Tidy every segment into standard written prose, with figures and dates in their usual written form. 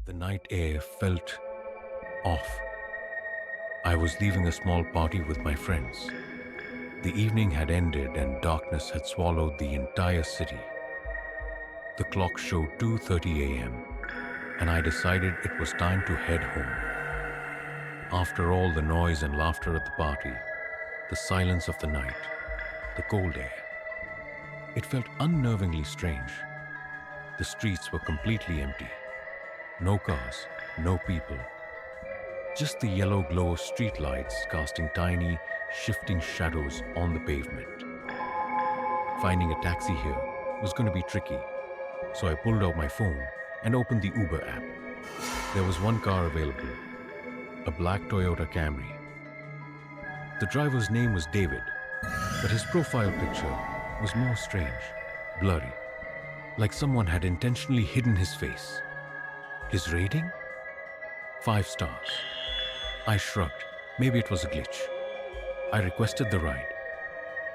The night air felt off. I was leaving a small party with my friends. The evening had ended and darkness had swallowed the entire city. The clock showed 2:30 a.m. and I decided it was time to head home. After all the noise and laughter at the party, the silence of the night, the cold air, it felt unnervingly strange. The streets were completely empty. No cars, no people. Just the yellow glow of streetlights casting tiny, shifting shadows on the pavement. Finding a taxi here was going to be tricky, so I pulled out my phone and opened the Uber app. There was one car available, a black Toyota Camry. The driver's name was David, but his profile picture was more strange, blurry, like someone had intentionally hidden his face. His rating? 5 stars. I shrugged. Maybe it was a glitch. I requested the ride.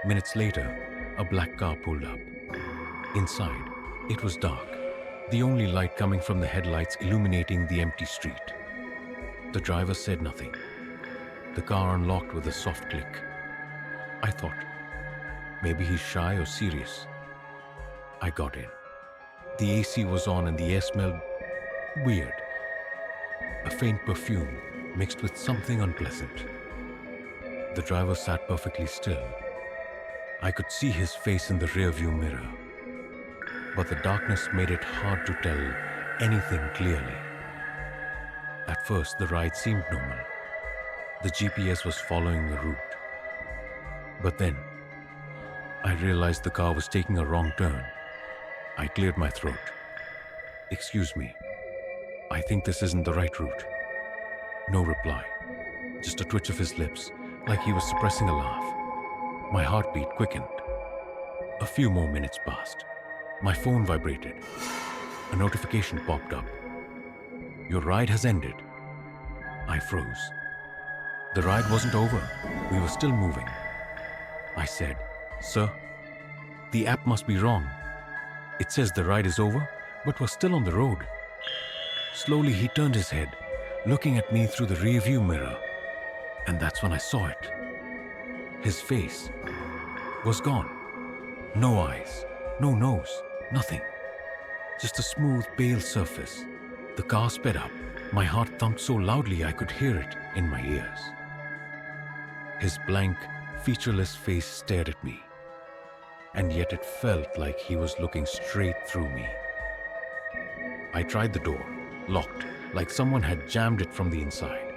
Minutes later, a black car pulled up. Inside, it was dark, the only light coming from the headlights illuminating the empty street. The driver said nothing. The car unlocked with a soft click. I thought, maybe he's shy or serious. I got in. The AC was on and the air smelled weird. A faint perfume mixed with something unpleasant. The driver sat perfectly still. I could see his face in the rearview mirror, but the darkness made it hard to tell anything clearly. At first, the ride seemed normal. The GPS was following the route. But then, I realized the car was taking a wrong turn. I cleared my throat. "Excuse me, I think this isn't the right route." No reply, just a twitch of his lips, like he was suppressing a laugh. My heartbeat quickened. A few more minutes passed. My phone vibrated. A notification popped up. "Your ride has ended." I froze. The ride wasn't over. We were still moving. I said, "Sir, the app must be wrong. It says the ride is over, but we're still on the road." Slowly he turned his head, looking at me through the rearview mirror, and that's when I saw it. His face was gone. No eyes, no nose, nothing. Just a smooth, pale surface. The car sped up. My heart thumped so loudly I could hear it in my ears. His blank, featureless face stared at me, and yet it felt like he was looking straight through me. I tried the door, locked, like someone had jammed it from the inside.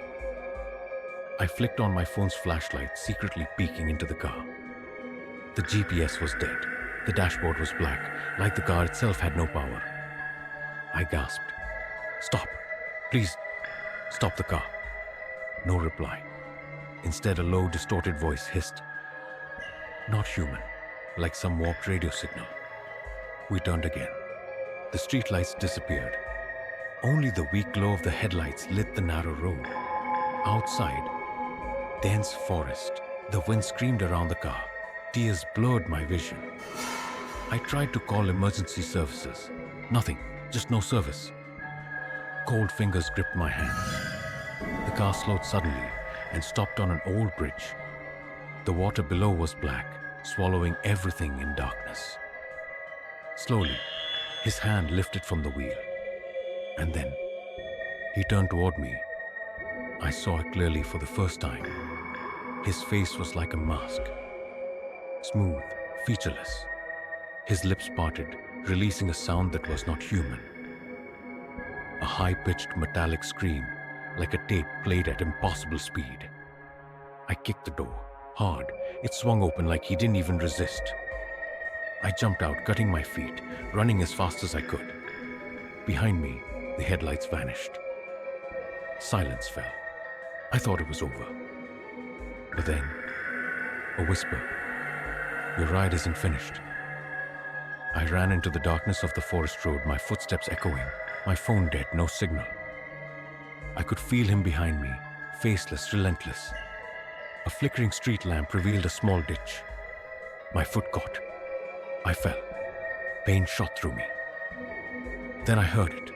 I flicked on my phone's flashlight, secretly peeking into the car. The GPS was dead. The dashboard was black, like the car itself had no power. I gasped, "Stop! Please, stop the car." No reply. Instead, a low, distorted voice hissed, "Not human," like some warped radio signal. We turned again. The streetlights disappeared. Only the weak glow of the headlights lit the narrow road. Outside, dense forest. The wind screamed around the car. Tears blurred my vision. I tried to call emergency services. Nothing, just no service. Cold fingers gripped my hands. The car slowed suddenly and stopped on an old bridge. The water below was black, swallowing everything in darkness. Slowly, his hand lifted from the wheel. And then, he turned toward me. I saw it clearly for the first time. His face was like a mask. Smooth, featureless. His lips parted, releasing a sound that was not human. A high-pitched metallic scream, like a tape played at impossible speed. I kicked the door, hard. It swung open like he didn't even resist. I jumped out, cutting my feet, running as fast as I could. Behind me, the headlights vanished. Silence fell. I thought it was over. But then, a whisper. "Your ride isn't finished." I ran into the darkness of the forest road, my footsteps echoing, my phone dead, no signal. I could feel him behind me, faceless, relentless. A flickering street lamp revealed a small ditch. My foot caught. I fell. Pain shot through me. Then I heard it.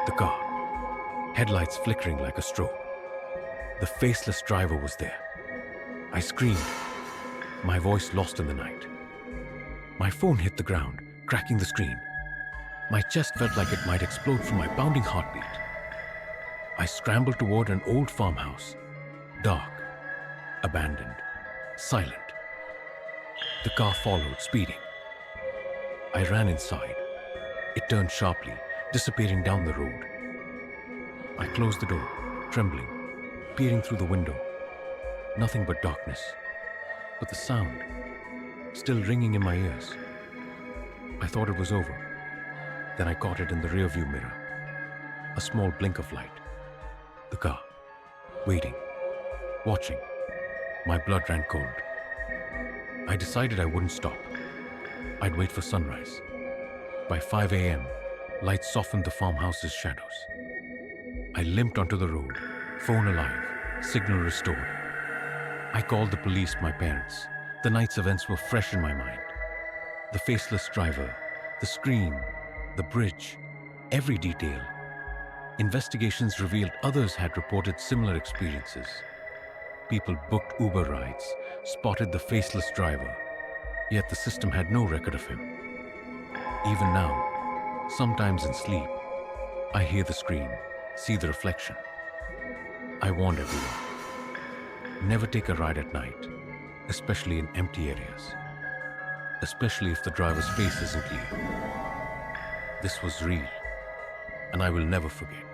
The car. headlights flickering like a strobe. The faceless driver was there. I screamed, my voice lost in the night. My phone hit the ground, cracking the screen. My chest felt like it might explode from my pounding heartbeat. I scrambled toward an old farmhouse, dark, abandoned, silent. The car followed, speeding. I ran inside. It turned sharply, disappearing down the road. I closed the door, trembling, peering through the window. Nothing but darkness, but the sound still ringing in my ears. I thought it was over. Then I caught it in the rearview mirror. A small blink of light. The car, waiting, watching. My blood ran cold. I decided I wouldn't stop. I'd wait for sunrise. By 5 a.m., lights softened the farmhouse's shadows. I limped onto the road, phone alive, signal restored. I called the police, my parents. The night's events were fresh in my mind. The faceless driver, the scream, the bridge, every detail. Investigations revealed others had reported similar experiences. People booked Uber rides, spotted the faceless driver, yet the system had no record of him. Even now, sometimes in sleep, I hear the scream, see the reflection. I warned everyone. Never take a ride at night, especially in empty areas. Especially if the driver's face isn't clear. This was real, and I will never forget.